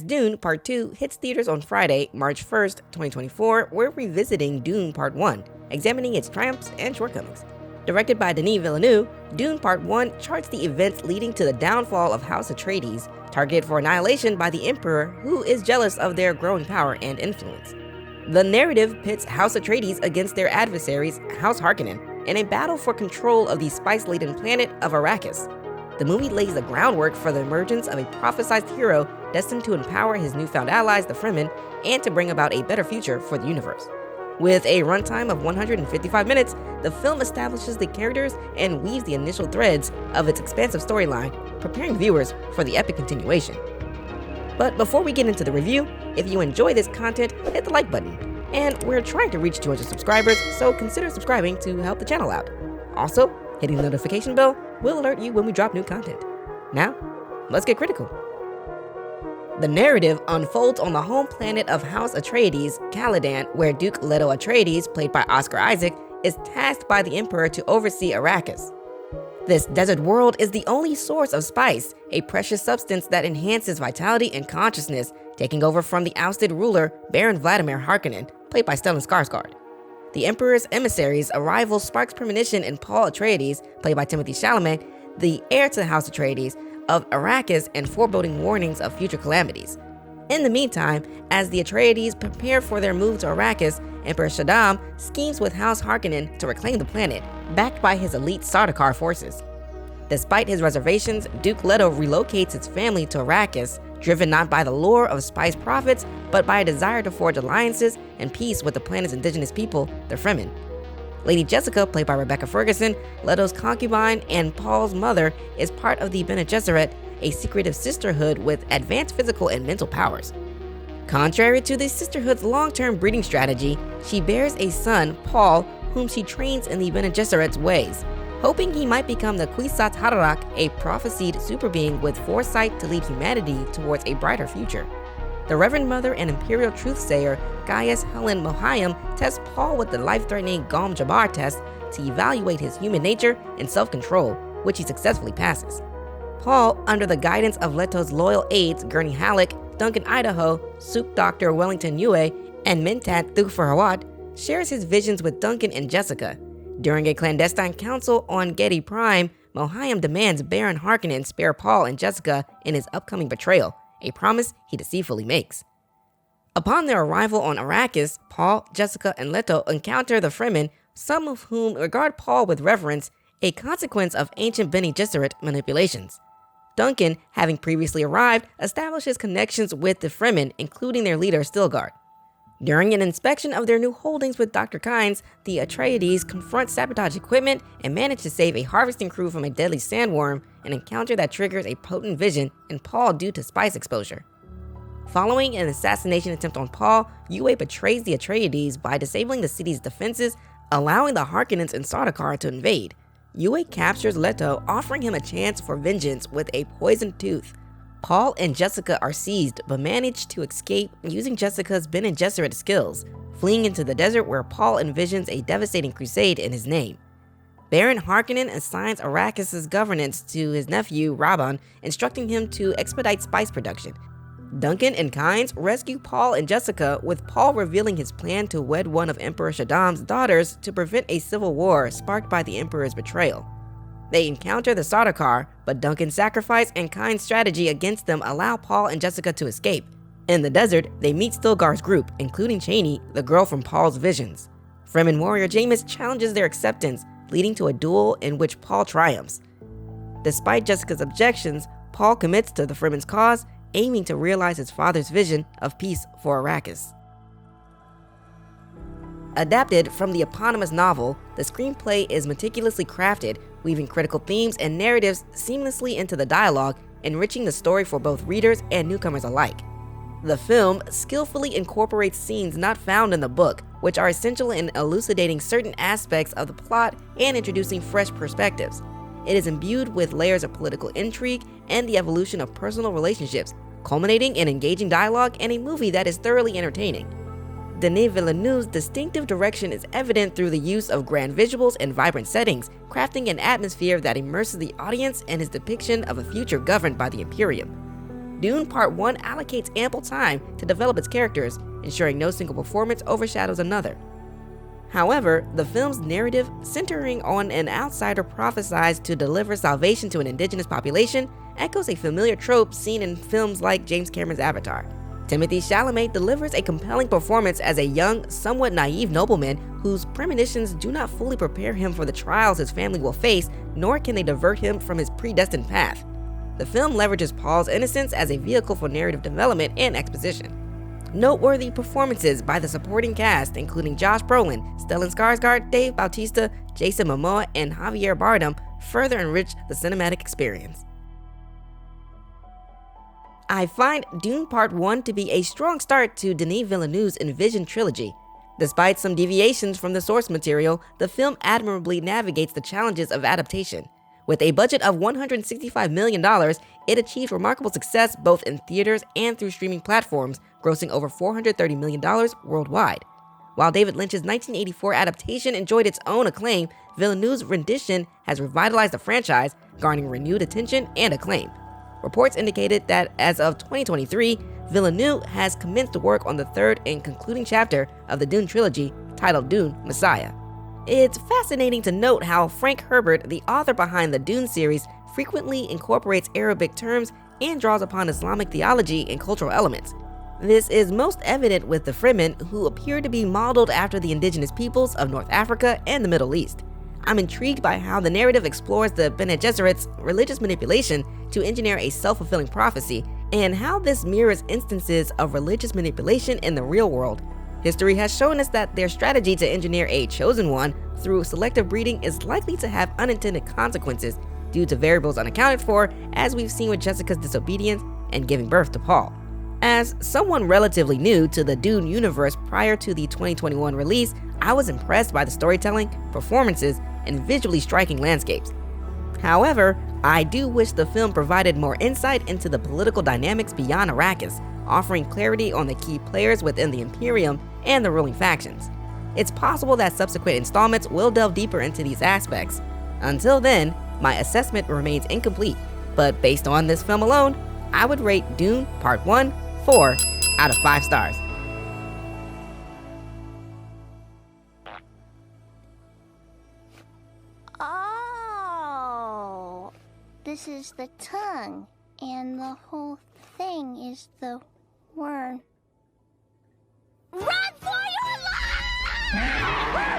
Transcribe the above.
Dune Part 2 hits theaters on Friday, March 1st, 2024, we're revisiting Dune Part 1, examining its triumphs and shortcomings. Directed by Denis Villeneuve, Dune Part 1 charts the events leading to the downfall of House Atreides, targeted for annihilation by the Emperor, who is jealous of their growing power and influence. The narrative pits House Atreides against their adversaries, House Harkonnen, in a battle for control of the spice-laden planet of Arrakis. The movie lays the groundwork for the emergence of a prophesized hero destined to empower his newfound allies, the Fremen, and to bring about a better future for the universe. With a runtime of 155 minutes, the film establishes the characters and weaves the initial threads of its expansive storyline, preparing viewers for the epic continuation. But before we get into the review, if you enjoy this content, hit the like button. And we're trying to reach 200 subscribers, so consider subscribing to help the channel out. Also, hitting the notification bell will alert you when we drop new content. Now, let's get critical. The narrative unfolds on the home planet of House Atreides, Caladan, where Duke Leto Atreides, played by Oscar Isaac, is tasked by the Emperor to oversee Arrakis. This desert world is the only source of spice, a precious substance that enhances vitality and consciousness, taking over from the ousted ruler, Baron Vladimir Harkonnen, played by Stellan Skarsgård. The Emperor's emissary's arrival sparks premonition in Paul Atreides, played by Timothée Chalamet, the heir to the House Atreides, of Arrakis and foreboding warnings of future calamities. In the meantime, as the Atreides prepare for their move to Arrakis, Emperor Shaddam schemes with House Harkonnen to reclaim the planet, backed by his elite Sardaukar forces. Despite his reservations, Duke Leto relocates his family to Arrakis, driven not by the lure of spice profits, but by a desire to forge alliances and peace with the planet's indigenous people, the Fremen. Lady Jessica, played by Rebecca Ferguson, Leto's concubine and Paul's mother, is part of the Bene Gesserit, a secretive sisterhood with advanced physical and mental powers. Contrary to the sisterhood's long-term breeding strategy, she bears a son, Paul, whom she trains in the Bene Gesserit's ways, hoping he might become the Kwisatz Haderach, a prophesied superbeing with foresight to lead humanity towards a brighter future. The Reverend Mother and Imperial Truthsayer, Gaius Helen Mohayim, tests Paul with the life-threatening Gom Jabbar test to evaluate his human nature and self-control, which he successfully passes. Paul, under the guidance of Leto's loyal aides Gurney Halleck, Duncan Idaho, Sook Dr. Wellington Yue, and Mentat Thufirhawat, shares his visions with Duncan and Jessica. During a clandestine council on Getty Prime, Mohayim demands Baron Harkonnen spare Paul and Jessica in his upcoming betrayal, a promise he deceitfully makes. Upon their arrival on Arrakis, Paul, Jessica, and Leto encounter the Fremen, some of whom regard Paul with reverence, a consequence of ancient Bene Gesserit manipulations. Duncan, having previously arrived, establishes connections with the Fremen, including their leader Stilgar. During an inspection of their new holdings with Dr. Kynes, the Atreides confront sabotage equipment and manage to save a harvesting crew from a deadly sandworm, an encounter that triggers a potent vision in Paul due to spice exposure. Following an assassination attempt on Paul, Yue betrays the Atreides by disabling the city's defenses, allowing the Harkonnens and Sardaukar to invade. Yue captures Leto, offering him a chance for vengeance with a poisoned tooth. Paul and Jessica are seized, but manage to escape using Jessica's Bene Gesserit skills, fleeing into the desert where Paul envisions a devastating crusade in his name. Baron Harkonnen assigns Arrakis' governance to his nephew, Rabban, instructing him to expedite spice production. Duncan and Kynes rescue Paul and Jessica, with Paul revealing his plan to wed one of Emperor Shaddam's daughters to prevent a civil war sparked by the Emperor's betrayal. They encounter the Sardaukar, but Duncan's sacrifice and Kynes' strategy against them allow Paul and Jessica to escape. In the desert, they meet Stilgar's group, including Chani, the girl from Paul's visions. Fremen warrior Jameis challenges their acceptance, leading to a duel in which Paul triumphs. Despite Jessica's objections, Paul commits to the Fremen's cause, aiming to realize his father's vision of peace for Arrakis. Adapted from the eponymous novel, the screenplay is meticulously crafted, weaving critical themes and narratives seamlessly into the dialogue, enriching the story for both readers and newcomers alike. The film skillfully incorporates scenes not found in the book, which are essential in elucidating certain aspects of the plot and introducing fresh perspectives. It is imbued with layers of political intrigue and the evolution of personal relationships, culminating in engaging dialogue and a movie that is thoroughly entertaining. Denis Villeneuve's distinctive direction is evident through the use of grand visuals and vibrant settings, crafting an atmosphere that immerses the audience in his depiction of a future governed by the Imperium. Dune Part One allocates ample time to develop its characters, ensuring no single performance overshadows another. However, the film's narrative, centering on an outsider prophesied to deliver salvation to an indigenous population, echoes a familiar trope seen in films like James Cameron's Avatar. Timothée Chalamet delivers a compelling performance as a young, somewhat naive nobleman whose premonitions do not fully prepare him for the trials his family will face, nor can they divert him from his predestined path. The film leverages Paul's innocence as a vehicle for narrative development and exposition. Noteworthy performances by the supporting cast, including Josh Brolin, Stellan Skarsgård, Dave Bautista, Jason Momoa, and Javier Bardem, further enrich the cinematic experience. I find Dune Part 1 to be a strong start to Denis Villeneuve's Envision trilogy. Despite some deviations from the source material, the film admirably navigates the challenges of adaptation. With a budget of $165 million, it achieved remarkable success both in theaters and through streaming platforms, grossing over $430 million worldwide. While David Lynch's 1984 adaptation enjoyed its own acclaim, Villeneuve's rendition has revitalized the franchise, garnering renewed attention and acclaim. Reports indicated that as of 2023, Villeneuve has commenced work on the third and concluding chapter of the Dune trilogy, titled Dune: Messiah. It's fascinating to note how Frank Herbert, the author behind the Dune series, frequently incorporates Arabic terms and draws upon Islamic theology and cultural elements. This is most evident with the Fremen, who appear to be modeled after the indigenous peoples of North Africa and the Middle East. I'm intrigued by how the narrative explores the Bene Gesserit's religious manipulation to engineer a self-fulfilling prophecy, and how this mirrors instances of religious manipulation in the real world. History has shown us that their strategy to engineer a chosen one through selective breeding is likely to have unintended consequences due to variables unaccounted for, as we've seen with Jessica's disobedience and giving birth to Paul. As someone relatively new to the Dune universe prior to the 2021 release, I was impressed by the storytelling, performances, and visually striking landscapes. However, I do wish the film provided more insight into the political dynamics beyond Arrakis, offering clarity on the key players within the Imperium and the ruling factions. It's possible that subsequent installments will delve deeper into these aspects. Until then, my assessment remains incomplete, but based on this film alone, I would rate Dune Part 1 4 out of 5 stars. Oh, this is the tongue, and the whole thing is the worm. Run for your life!